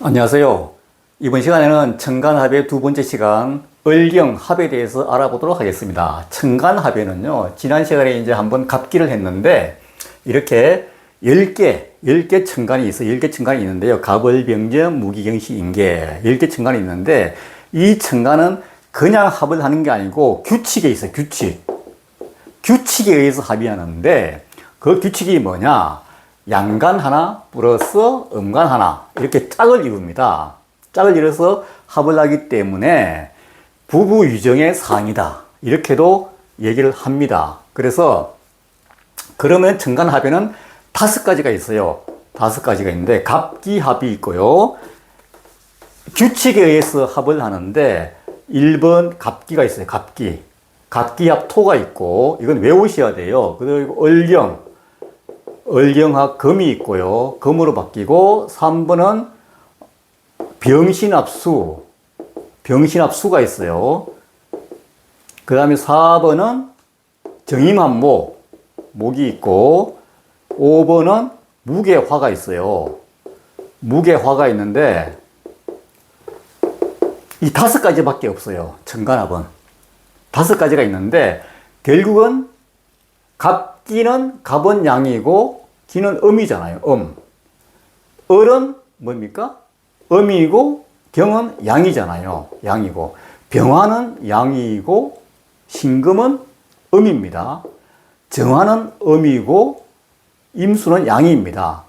안녕하세요. 이번 시간에는 청간합의 두 번째 시간 을경합에 대해서 알아보도록 하겠습니다. 청간합에는요, 지난 시간에 이제 한번 갑기를 했는데, 이렇게 10개 청간이 있어요. 10개 청간이 있는데요. 갑을병정, 무기경시, 인계 10개 청간이 있는데, 이 청간은 그냥 합을 하는 게 아니고 규칙에 있어요. 규칙에 의해서 합의하는데, 그 규칙이 뭐냐? 양간 하나 플러스 음간 하나 이렇게 짝을 이룹니다. 짝을 이뤄서 합을 하기 때문에 부부 유정의 사항이다 이렇게도 얘기를 합니다. 그래서 그러면 청간합에는 5가지가 있어요. 5가지가 있는데 갑기합이 있고요. 규칙에 의해서 합을 하는데 1번 갑기가 있어요. 갑기합 토가 있고 이건 외우셔야 돼요. 그리고 을경합 금이 있고요. 금으로 바뀌고 3번은 병신합수가 있어요. 그 다음에 4번은 정임합목, 목이 있고 5번은 무게화가 있어요. 무게화가 있는데 이 5가지밖에 없어요. 청간합은 5가지가 있는데 결국은 갑은 양이고 기는 음이잖아요. 을은 뭡니까? 음이고 경은 양이잖아요. 양이고 병화는 양이고 신금은 음입니다. 정화는 음이고 임수는 양입니다.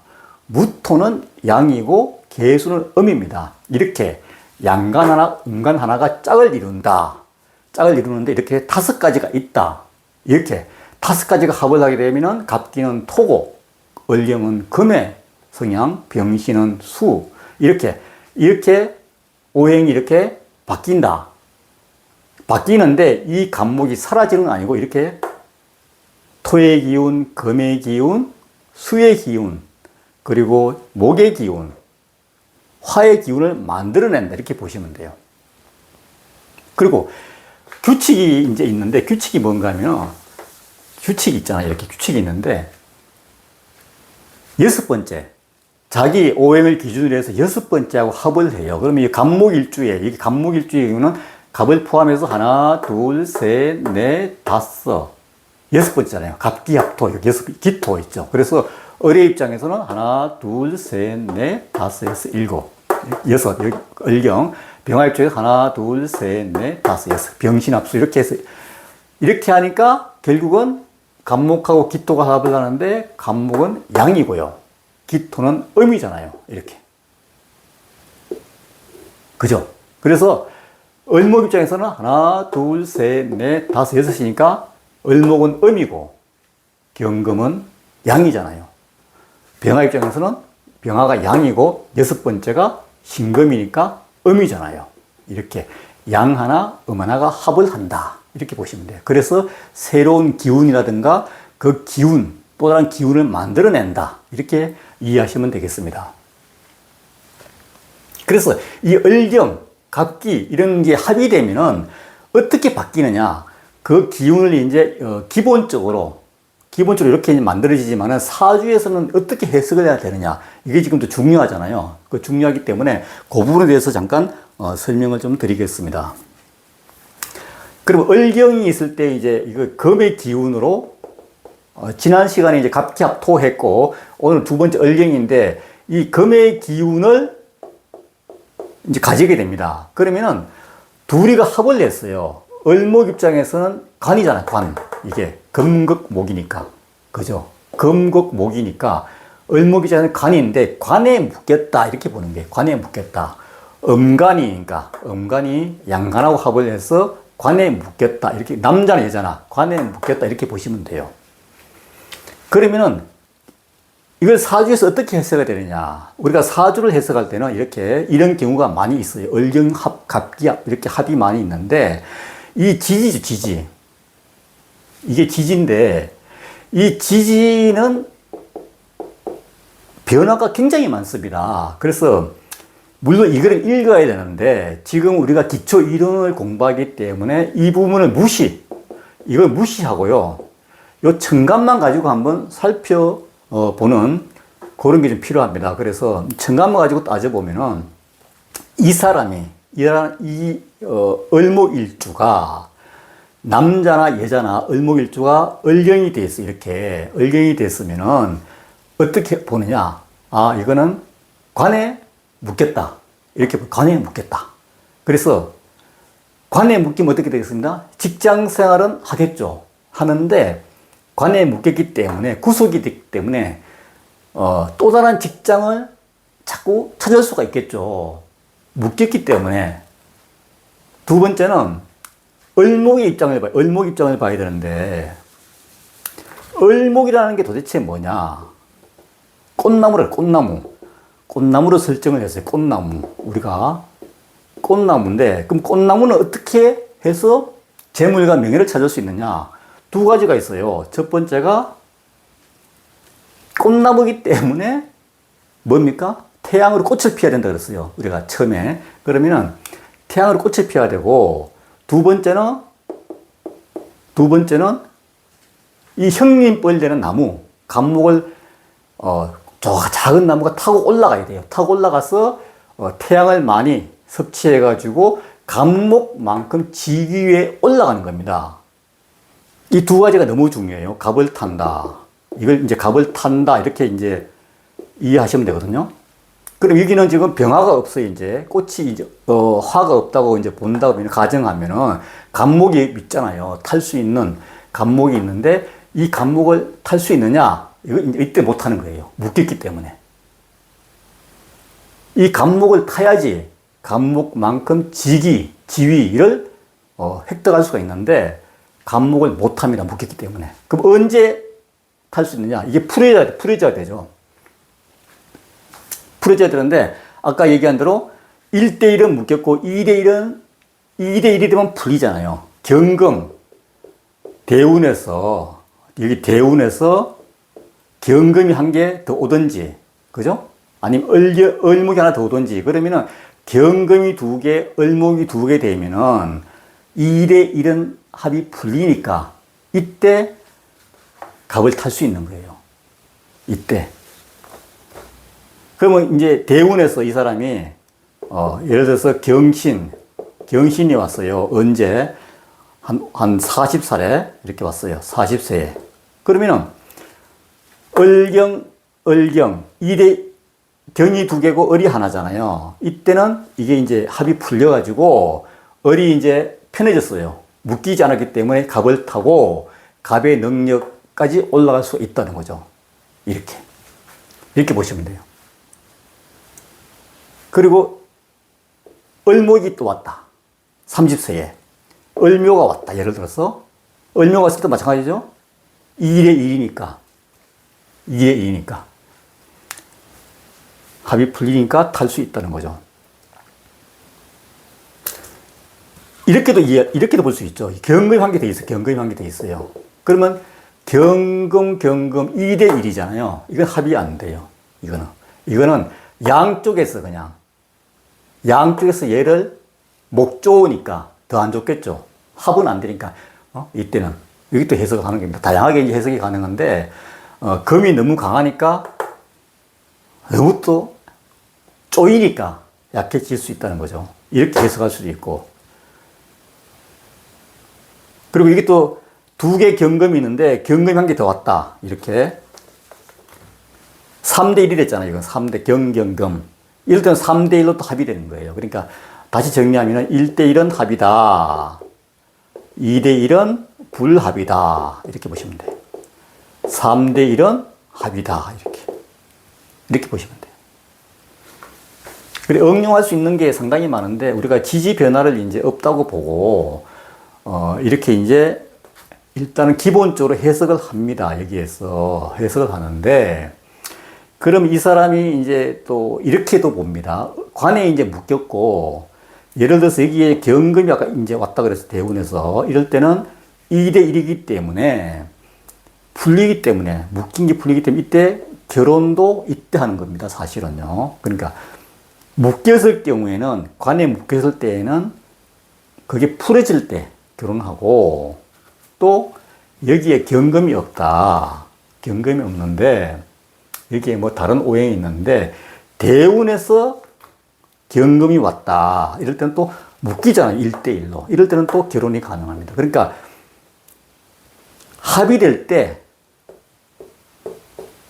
무토는 양이고 계수는 음입니다. 이렇게 양간 하나, 음간 하나가 짝을 이룬다. 짝을 이루는데 이렇게 5가지가 있다. 이렇게 5가지가 합을 하게 되면 갑기는 토고, 을경은 금의 성향, 병신은 수. 이렇게 오행이 이렇게 바뀐다. 바뀌는데 이 갑목이 사라지는 건 아니고 이렇게 토의 기운, 금의 기운, 수의 기운, 그리고 목의 기운, 화의 기운을 만들어낸다. 이렇게 보시면 돼요. 그리고 규칙이 이제 있는데 규칙이 뭔가 하면 규칙이 있잖아요. 이렇게 규칙이 있는데 6번째 자기 오행을 기준으로 해서 6번째하고 합을 해요. 그러면 이 갑목일주에 이게 갑목일주의 이유는 갑을 포함해서 하나, 둘, 셋, 넷, 다섯 6번째잖아요. 갑기합토 기토 있죠. 그래서 을의 입장에서는 하나, 둘, 셋, 넷, 다섯, 여섯, 일곱, 여섯 을경 병화 입장에서 하나, 둘, 셋, 넷, 다섯, 여섯 병신합수 이렇게 해서 이렇게 하니까 결국은 갑목하고 기토가 합을 하는데 갑목은 양이고요. 기토는 음이잖아요. 이렇게. 그죠? 그래서 을목 입장에서는 하나, 둘, 셋, 넷, 다섯, 여섯이니까 을목은 음이고 경금은 양이잖아요. 병화 입장에서는 병화가 양이고 6번째가 신금이니까 음이잖아요. 이렇게 양 하나, 음 하나가 합을 한다. 이렇게 보시면 돼요. 그래서 새로운 기운이라든가 그 기운, 또 다른 기운을 만들어낸다. 이렇게 이해하시면 되겠습니다. 그래서 이 을경, 갑기 이런 게 합의되면은 어떻게 바뀌느냐. 그 기운을 이제 기본적으로 이렇게 만들어지지만은 사주에서는 어떻게 해석을 해야 되느냐. 이게 지금도 중요하잖아요. 그 중요하기 때문에 그 부분에 대해서 잠깐 설명을 좀 드리겠습니다. 그리고 을경이 있을 때 이제 이거 금의 기운으로 지난 시간에 이제 갑기합토 했고 오늘 두 번째 을경인데 이 금의 기운을 이제 가지게 됩니다. 그러면은 둘이가 합을 냈어요. 을목 입장에서는 관이잖아요. 관. 이게 금극목이니까. 그죠? 금극목이니까 을목 입장에서는 관인데 관에 묶였다. 이렇게 보는 게 관에 묶였다. 음간이니까 음간이 양간하고 합을 해서 관에 묶였다. 이렇게 남자나 여자나 관에 묶였다. 이렇게 보시면 돼요. 그러면은 이걸 사주에서 어떻게 해석이 되느냐. 우리가 사주를 해석할 때는 이런 경우가 많이 있어요. 을경합, 갑기합 이렇게 합이 많이 있는데 이 지지죠. 지지. 이게 지지인데 이 지지는 변화가 굉장히 많습니다. 그래서 물론 이거를 읽어야 되는데 지금 우리가 기초 이론을 공부하기 때문에 이 부분을 이걸 무시하고요. 요 청간만 가지고 한번 살펴보는 그런 게 좀 필요합니다. 그래서 청간만 가지고 따져보면은 이 사람이, 을목일주가 남자나 여자나 을목일주가 을경이 돼 있어. 이렇게 을경이 됐으면은 어떻게 보느냐? 아, 이거는 관에 묶였다. 이렇게 관에 묶였다. 그래서 관에 묶이면 어떻게 되겠습니까? 직장 생활은 하겠죠. 하는데 관에 묶였기 때문에 구속이 됐기 때문에 또 다른 직장을 자꾸 찾을 수가 있겠죠. 묶였기 때문에. 두 번째는 을목의 입장을 봐요. 을목 입장을 봐야 되는데 을목이라는 게 도대체 뭐냐? 꽃나무를 꽃나무로 설정을 했어요. 꽃나무. 우리가 꽃나무인데 그럼 꽃나무는 어떻게 해서 재물과 명예를 찾을 수 있느냐? 두 가지가 있어요. 첫 번째가 꽃나무이기 때문에 뭡니까? 태양으로 꽃을 피워야 된다 그랬어요. 우리가 처음에. 그러면은 태양으로 꽃을 피워야 되고 두 번째는 이 형님벌 되는 나무, 감목을 작은 나무가 타고 올라가야 돼요. 타고 올라가서 태양을 많이 섭취해가지고 감목만큼 지기 위해 올라가는 겁니다. 이 두 가지가 너무 중요해요. 갑을 탄다. 이걸 이제 갑을 탄다. 이렇게 이제 이해하시면 되거든요. 그럼 여기는 지금 병화가 없어요. 이제 꽃이 이제 화가 없다고 이제 본다고 가정하면은 감목이 있잖아요. 탈 수 있는 감목이 있는데 이 감목을 탈 수 있느냐? 이거 이때 못 하는 거예요. 묶였기 때문에. 이 감목을 타야지 감목만큼 지위를 획득할 수가 있는데 감목을 못 합니다. 묶였기 때문에. 그럼 언제 탈 수 있느냐? 이게 풀어져야 되죠. 풀어져야 되는데 아까 얘기한 대로 1대1은 묶였고 2대1이 되면 풀리잖아요. 경금, 대운에서 여기 대운에서 경금이 한 개 더 오든지, 그죠? 아니면 을목이 하나 더 오든지, 그러면은 경금이 두 개, 을목이 두 개 되면은 2대1은 합이 풀리니까 이때 갑을 탈 수 있는 거예요. 이때. 그러면 이제 대운에서 이 사람이, 예를 들어서 경신이 왔어요. 언제? 한 40살에 이렇게 왔어요. 40세에. 그러면은 을경, 경이 두 개고 을이 하나잖아요. 이때는 이게 이제 합이 풀려가지고 을이 이제 편해졌어요. 묶이지 않았기 때문에 갑을 타고 갑의 능력까지 올라갈 수 있다는 거죠. 이렇게 보시면 돼요. 그리고 을목이 또 왔다. 30세에. 을묘가 왔다. 예를 들어서. 을묘가 왔을 때 마찬가지죠. 2대 2니까. 합이 풀리니까 탈 수 있다는 거죠. 이렇게도 볼 수 있죠. 경금이 한 개 더 있어요. 그러면 경금 2대 1이잖아요. 이건 합이 안 돼요. 이거는 양쪽에서 얘를 목 좋으니까 더 안 좋겠죠. 합은 안 되니까. 이때는 여기 또 해석을 하는 겁니다. 다양하게 해석이 가능한데 금이 너무 강하니까 너무 또 쪼이니까 약해질 수 있다는 거죠. 이렇게 해석할 수도 있고. 그리고 이게 또 두 개 경금이 있는데 경금이 한 개 더 왔다. 이렇게 3대 1이 됐잖아요. 이건 3대 경경금. 이럴 때는 3대 1로 또 합이 되는 거예요. 그러니까 다시 정리하면 1대 1은 합이다. 2대 1은 불합이다. 이렇게 보시면 돼요. 3대 1은 합이다. 이렇게 보시면 돼요. 그래, 응용할 수 있는 게 상당히 많은데 우리가 지지 변화를 이제 없다고 보고 이렇게 이제 일단은 기본적으로 해석을 합니다. 여기에서 해석을 하는데 그럼 이 사람이 이제 또 이렇게도 봅니다. 관에 이제 묶였고 예를 들어서 여기에 경금이 아까 이제 왔다 그래서 대운에서 이럴 때는 2대 1이기 때문에 풀리기 때문에 묶인 게 풀리기 때문에 이때 결혼도 이때 하는 겁니다. 사실은요. 그러니까 묶였을 경우에는 관에 묶였을 때에는 그게 풀어질 때 결혼하고 또 여기에 경금이 없다. 경금이 없는데 여기에 뭐 다른 오행이 있는데 대운에서 경금이 왔다. 이럴 때는 또 묶이잖아요. 1대1로. 이럴 때는 또 결혼이 가능합니다. 그러니까 합의될 때,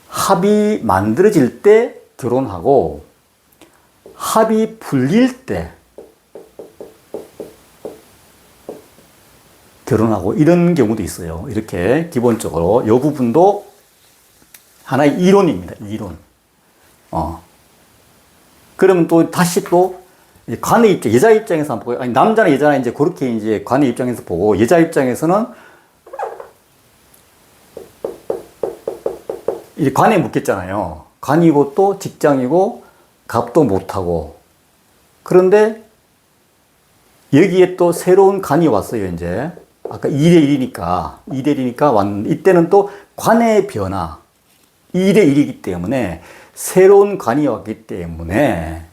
합의 만들어질 때 결혼하고, 합의 풀릴 때 결혼하고, 이런 경우도 있어요. 이렇게 기본적으로 이 부분도 하나의 이론입니다. 이론. 그러면 또 다시 또 관의 입장, 여자 입장에서 한번 보고, 아니 남자나 여자나 이제 그렇게 이제 관의 입장에서 보고, 여자 입장에서는 이 관에 묶였잖아요. 관이고 또 직장이고 값도 못하고. 그런데 여기에 또 새로운 관이 왔어요, 이제. 아까 2대1이니까 왔는데, 이때는 또 관의 변화. 2대1이기 때문에, 새로운 관이 왔기 때문에,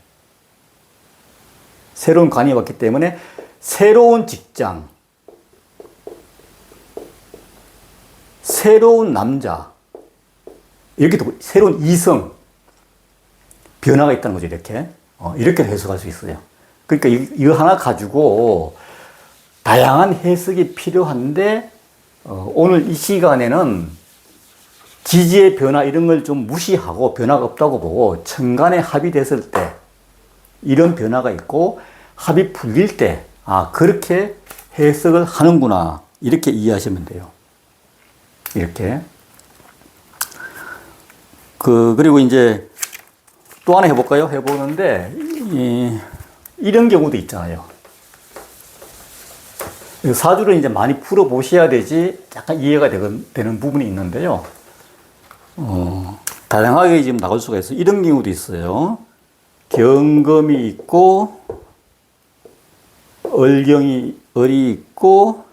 새로운 직장, 새로운 남자, 이렇게 또 새로운 이성, 변화가 있다는 거죠, 이렇게. 이렇게 해석할 수 있어요. 그러니까 이거 하나 가지고 다양한 해석이 필요한데, 오늘 이 시간에는 지지의 변화 이런 걸 좀 무시하고 변화가 없다고 보고, 천간에 합의됐을 때 이런 변화가 있고, 합의 풀릴 때, 그렇게 해석을 하는구나. 이렇게 이해하시면 돼요. 이렇게. 그리고 이제 또 하나 해볼까요? 해보는데, 이런 경우도 있잖아요. 사주를 이제 많이 풀어보셔야 되지 약간 이해가 되는 부분이 있는데요. 다양하게 지금 나올 수가 있어요. 이런 경우도 있어요. 경금이 있고, 을이 있고,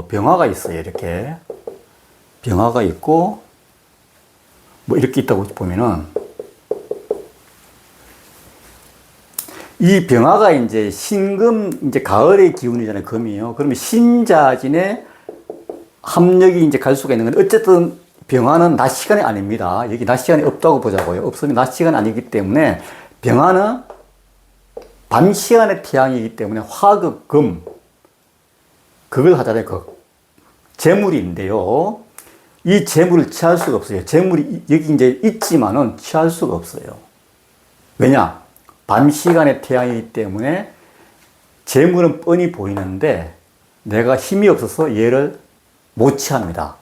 병화가 있어요. 이렇게. 병화가 있고, 뭐 이렇게 있다고 보면은, 이 병화가 이제 신금, 이제 가을의 기운이잖아요. 금이요. 그러면 신자진의 합력이 이제 갈 수가 있는 건데, 어쨌든 병화는 낮 시간이 아닙니다. 여기 낮 시간이 없다고 보자고요. 없으면 낮 시간이 아니기 때문에, 병화는 밤 시간의 태양이기 때문에 화극, 금, 그걸 하잖아요. 재물인데요. 이 재물을 취할 수가 없어요. 재물이 여기 이제 있지만은 취할 수가 없어요. 왜냐? 밤 시간의 태양이기 때문에 재물은 뻔히 보이는데 내가 힘이 없어서 얘를 못 취합니다.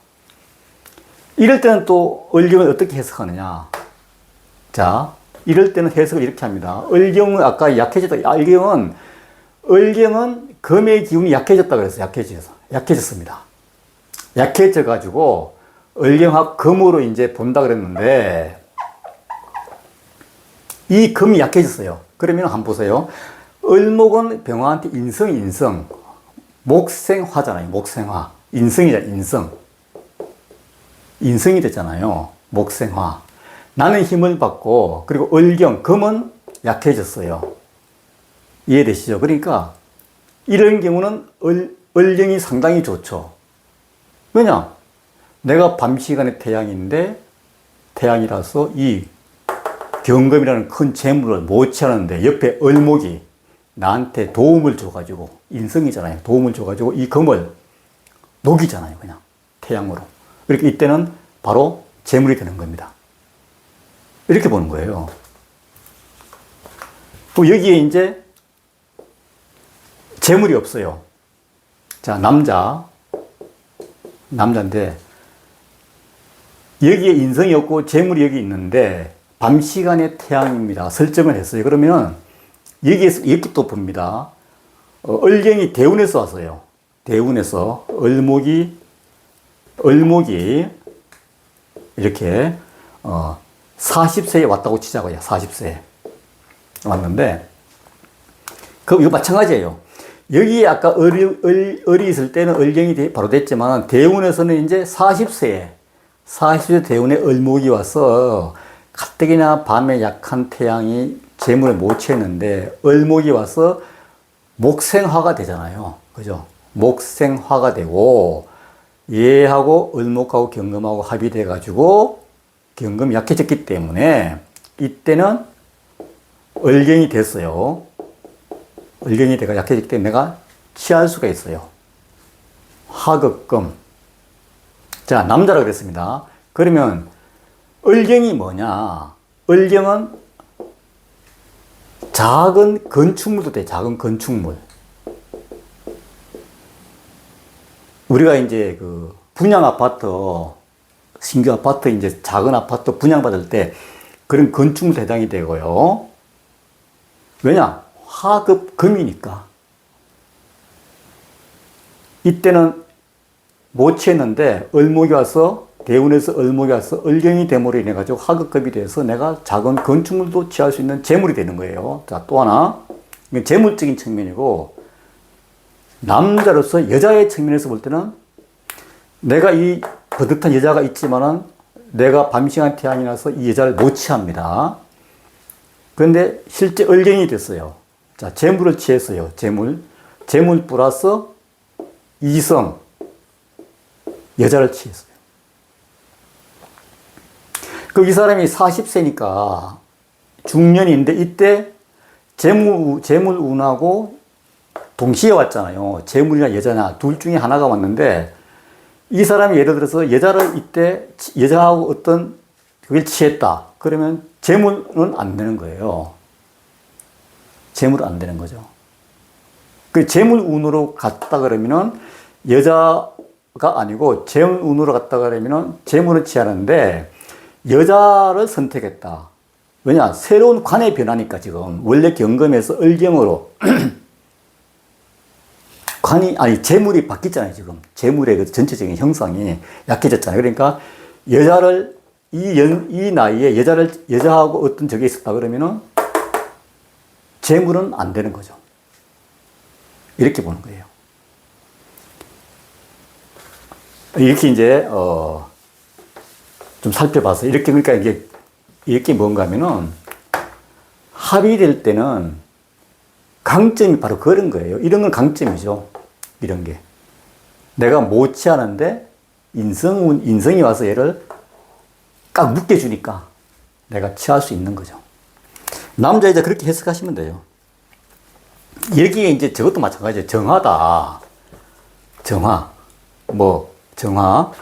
이럴 때는 또 을경을 어떻게 해석하느냐? 자, 이럴 때는 해석을 이렇게 합니다. 을경은 아까 약해졌다. 을경은 금의 기운이 약해졌다 그랬어요. 약해졌습니다. 약해져가지고 을경합 금으로 이제 본다 그랬는데, 이 금이 약해졌어요. 그러면 한번 보세요. 을목은 병화한테 인성. 목생화잖아요. 목생화. 인성이잖아요. 인성이 됐잖아요. 목생화. 나는 힘을 받고, 그리고 을경, 금은 약해졌어요. 이해되시죠? 그러니까 이런 경우는 을경이 상당히 좋죠. 왜냐? 내가 밤 시간에 태양이라서 이 경금이라는 큰 재물을 못 취하는데 옆에 을목이 나한테 도움을 줘가지고, 인성이잖아요. 도움을 줘가지고 이 금을 녹이잖아요. 그냥 태양으로. 이렇게 이때는 바로 재물이 되는 겁니다. 이렇게 보는 거예요. 또 여기에 이제 재물이 없어요. 자, 남자인데 여기에 인성이 없고 재물이 여기 있는데 밤 시간에 태양입니다. 설정을 했어요. 그러면 여기에서 이렇게 또 봅니다. 을경이 대운에서 왔어요. 대운에서 을목이 이렇게 40세에 왔다고 치자고요. 40세에 왔는데, 그럼 이거 마찬가지예요. 여기에 아까 을이 있을 때는 을경이 바로 됐지만 대운에서는 이제 40세 대운에 을목이 와서 가뜩이나 밤에 약한 태양이 재물을 못 취했는데 을목이 와서 목생화가 되잖아요. 그죠? 목생화가 되고 얘하고 을목하고 경금하고 합의돼 가지고 경금이 약해졌기 때문에 이때는 을경이 됐어요. 을경이 내가 약해지기 때문에 내가 취할 수가 있어요. 화극금. 자, 남자라 그랬습니다. 그러면 을경이 뭐냐? 을경은 작은 건축물도 돼, 작은 건축물. 우리가 이제 그 분양 아파트, 신규 아파트, 이제 작은 아파트 분양받을 때 그런 건축물 해당이 되고요. 왜냐? 화급금이니까. 이때는 못 취했는데 을목이 와서, 대운에서 을목이 와서 을경이 됨으로 인해 가지고 화급금이 돼서 내가 작은 건축물도 취할 수 있는 재물이 되는 거예요. 자, 또 하나. 이건 재물적인 측면이고, 남자로서 여자의 측면에서 볼 때는 내가 이 버듯한 여자가 있지만은 내가 밤시간 태양이 나서 이 여자를 못 취합니다. 그런데 실제 을경이 됐어요. 자, 재물을 취했어요. 재물. 재물 플러스 이성. 여자를 취했어요. 그 이 사람이 40세니까 중년인데 이때 재물운하고 동시에 왔잖아요. 재물이나 여자나 둘 중에 하나가 왔는데 이 사람이 예를 들어서 여자를 이때 여자하고 어떤 그걸 취했다. 그러면 재물은 안 되는 거예요. 재물은 안 되는 거죠. 그 재물운으로 갔다 그러면은 여자가 아니고 재물운으로 갔다 그러면은 재물을 취하는데 여자를 선택했다. 왜냐? 새로운 관의 변화니까 지금 원래 경금에서 을경으로 재물이 바뀌었잖아요, 지금. 재물의 그 전체적인 형상이 약해졌잖아요. 그러니까 여자를, 이 나이에 여자하고 어떤 적이 있었다 그러면은 재물은 안 되는 거죠. 이렇게 보는 거예요. 이렇게 이제, 좀 살펴봐서, 이렇게, 그러니까 이게 뭔가 하면은 합의될 때는 강점이 바로 그런 거예요. 이런 건 강점이죠. 이런 게. 내가 못 취하는데 인성이 와서 얘를 꽉 묶여주니까 내가 취할 수 있는 거죠. 남자, 여자 그렇게 해석하시면 돼요. 여기에 이제 저것도 마찬가지예요. 정화다. 정화. 정화.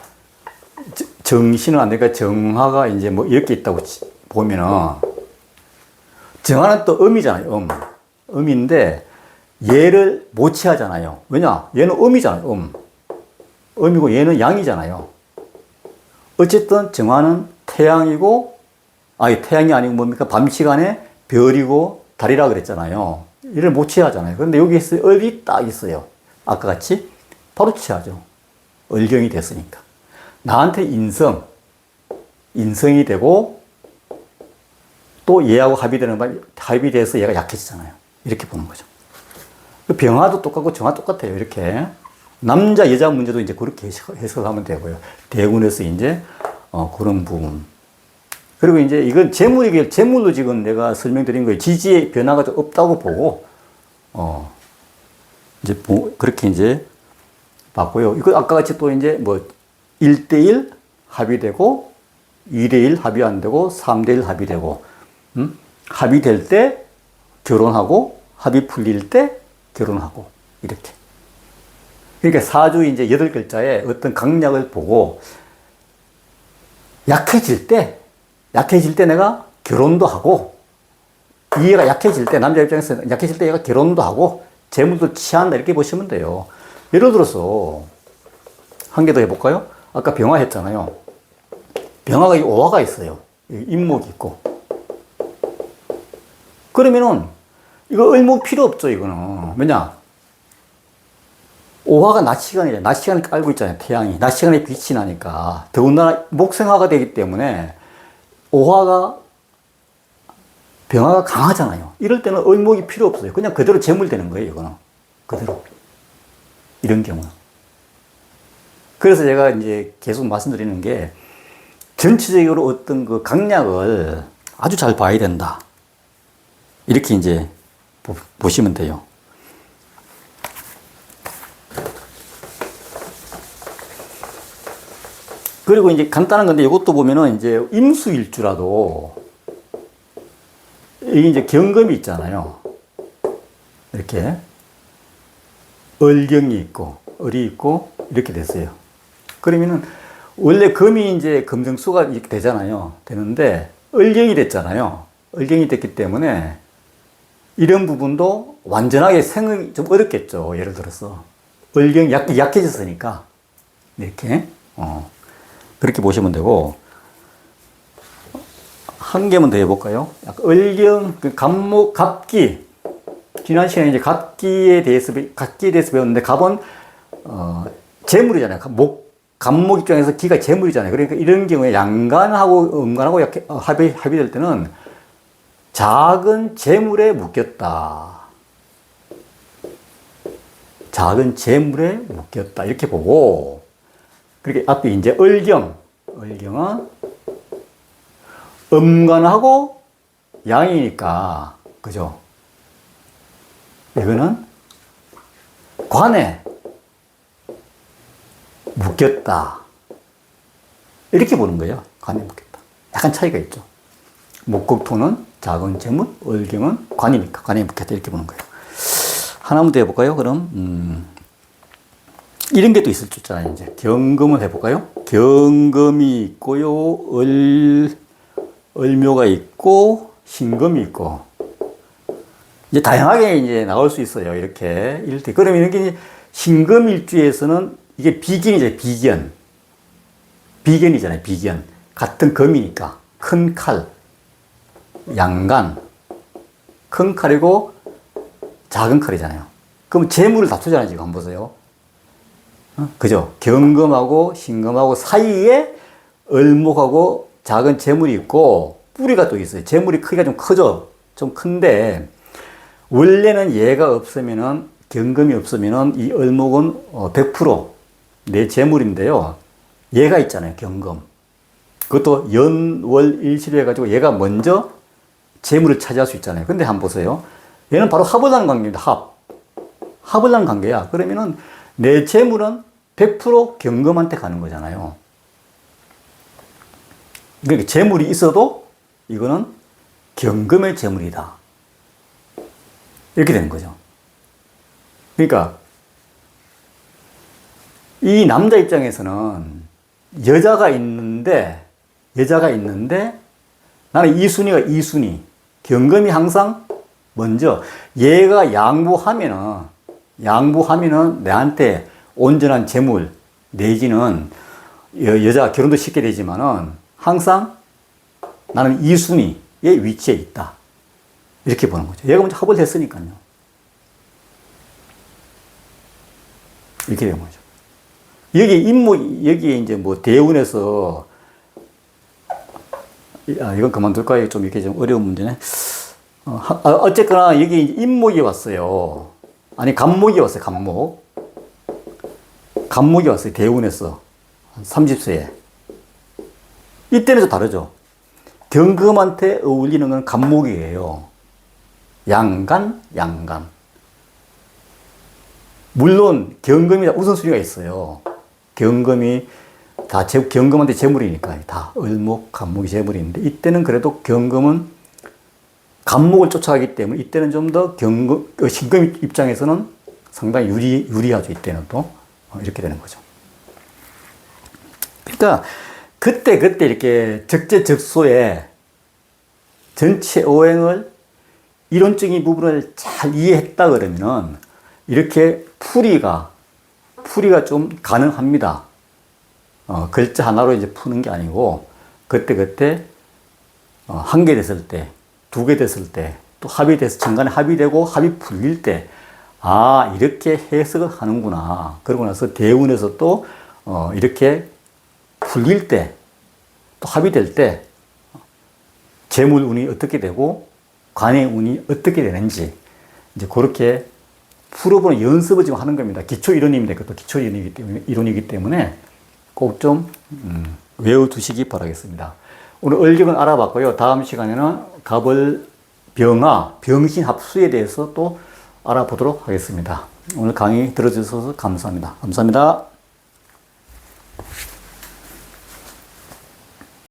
정신은 안 되니까 정화가 이제 뭐 이렇게 있다고 보면은 정화는 또 음이잖아요. 음인데 얘를 못 취하잖아요. 왜냐? 얘는 음이잖아요. 음이고 얘는 양이잖아요. 어쨌든 정화는 태양이고, 태양이 아니고 뭡니까? 밤 시간에 별이고 달이라 그랬잖아요. 얘를 못 취하잖아요. 그런데 여기 을이 딱 있어요. 아까 같이 바로 취하죠. 을경이 됐으니까. 나한테 인성이 되고 또 얘하고 합이 돼서 얘가 약해지잖아요. 이렇게 보는 거죠. 병화도 똑같고 정화 똑같아요. 이렇게. 남자, 여자 문제도 이제 그렇게 해석하면 되고요. 대운에서 이제, 그런 부분. 그리고 이제 이건 재물로 지금 내가 설명드린 거예요. 지지의 변화가 좀 없다고 보고, 이제, 그렇게 이제 봤고요. 이거 아까 같이 또 이제 1대1 합의되고, 2대1 합의 안 되고, 3대1 합의되고, 합의될 때 결혼하고, 합의 풀릴 때 결혼하고, 이렇게. 그러니까 사주 이제 8글자에 어떤 강약을 보고, 약해질 때 내가 결혼도 하고, 이해가 약해질 때, 남자 입장에서 약해질 때 얘가 결혼도 하고, 재물도 취한다, 이렇게 보시면 돼요. 예를 들어서, 한 개 더 해볼까요? 아까 병화 했잖아요. 병화가 오화가 있어요. 임목이 있고. 그러면은, 이거 을목 필요 없죠, 이거는. 왜냐? 오화가 낮 시간이잖아요. 낮 시간을 깔고 있잖아요, 태양이. 낮 시간에 빛이 나니까. 더군다나 목생화가 되기 때문에 병화가 강하잖아요. 이럴 때는 을목이 필요 없어요. 그냥 그대로 재물되는 거예요, 이거는. 그대로. 이런 경우는. 그래서 제가 이제 계속 말씀드리는 게 전체적으로 어떤 그 강약을 아주 잘 봐야 된다. 이렇게 이제 보시면 돼요. 그리고 이제 간단한 건데 이것도 보면은 이제 임수일주라도 이게 이제 경금이 있잖아요. 이렇게 을경이 있고 을이 있고 이렇게 됐어요. 그러면은 원래 금이 이제 금정수가 이렇게 되잖아요. 되는데 을경이 됐잖아요. 을경이 됐기 때문에 이런 부분도 완전하게 생각이 좀 어렵겠죠. 예를 들어서 을경이 약해졌으니까 이렇게 그렇게 보시면 되고, 한 개만 더 해볼까요? 을경, 갑목, 갑기. 지난 시간에 이제 갑기에 대해서 배웠는데, 갑은 재물이잖아요. 갑목 입장에서 기가 재물이잖아요. 그러니까 이런 경우에 양간하고 음간하고 합의될 때는 작은 재물에 묶였다. 작은 재물에 묶였다. 이렇게 보고, 그렇게 앞에 이제 을경은 음간하고 양이니까, 그죠? 이거는 관에 묶였다. 이렇게 보는 거예요. 관에 묶였다. 약간 차이가 있죠. 목국토는 작은 재물, 을경은 관이니까 관에 묶였다. 이렇게 보는 거예요. 하나만 더 해볼까요? 그럼, 이런 게 또 있을 줄 알아요. 이제 경금을 해볼까요? 경금이 있고요. 을묘가 있고, 신금이 있고. 이제 다양하게 이제 나올 수 있어요. 이렇게. 이럴 때. 그러면 이렇게 신금일주에서는 이게 비견이잖아요. 비견. 비견이잖아요. 비견. 같은 금이니까. 큰 칼. 양간. 큰 칼이고, 작은 칼이잖아요. 그럼 재물을 다투잖아요. 지금 한번 보세요. 그죠? 경금하고 신금하고 사이에 을목하고 작은 재물이 있고 뿌리가 또 있어요. 재물이 크기가 좀 크죠? 좀 큰데 원래는 얘가 없으면은, 경금이 없으면은 이 을목은 100% 내 재물인데요. 얘가 있잖아요. 경금. 그것도 연월일시로 해가지고 얘가 먼저 재물을 차지할 수 있잖아요. 근데 한번 보세요. 얘는 바로 합을 하는 관계입니다. 합을 하는 관계야. 그러면은 내 재물은 100% 경금한테 가는 거잖아요. 그러니까 재물이 있어도 이거는 경금의 재물이다. 이렇게 되는 거죠. 그러니까 이 남자 입장에서는 여자가 있는데 나는 이순이가 이순이. 경금이 항상 먼저 얘가 양보하면은 내한테 온전한 재물 내지는 여자가 결혼도 쉽게 되지만은 항상 나는 이순위의 위치에 있다. 이렇게 보는 거죠. 얘가 먼저 합을 했으니까요. 이렇게 되는 거죠. 여기 이제 뭐 대운에서, 이건 그만둘까요? 좀 이렇게 좀 어려운 문제네. 어쨌거나 여기 임목이 왔어요. 아니, 간목이 왔어요. 간목이 왔어요. 대운에서 30세에. 이때는 좀 다르죠. 경금한테 어울리는 건 간목이에요. 양간. 물론 경금이 우선순위가 있어요. 경금이 다 경금한테 재물이니까 다 을목, 간목이 재물인데, 이때는 그래도 경금은 간목을 쫓아가기 때문에 이때는 좀 더 신금 입장에서는 상당히 유리하죠. 이때는 또 이렇게 되는 거죠. 그러니까 그때 이렇게 적재적소에 전체 오행을 이론적인 부분을 잘 이해했다 그러면은 이렇게 풀이가 좀 가능합니다. 글자 하나로 이제 푸는 게 아니고 그때 한 개 됐을 때, 두 개 됐을 때, 또 합이 돼서 중간에 합이 되고 합이 풀릴 때, 이렇게 해석을 하는구나. 그러고 나서 대운에서 또 이렇게 풀릴 때, 또 합이 될 때 재물 운이 어떻게 되고 관의 운이 어떻게 되는지 이제 그렇게 풀어보는 연습을 지금 하는 겁니다. 기초 이론입니다. 그것도 기초 이론이기 때문에 꼭 좀 외워두시기 바라겠습니다. 오늘 을경은 알아봤고요. 다음 시간에는 갑을 병화, 병신 합수에 대해서 또 알아보도록 하겠습니다. 오늘 강의 들어주셔서 감사합니다. 감사합니다.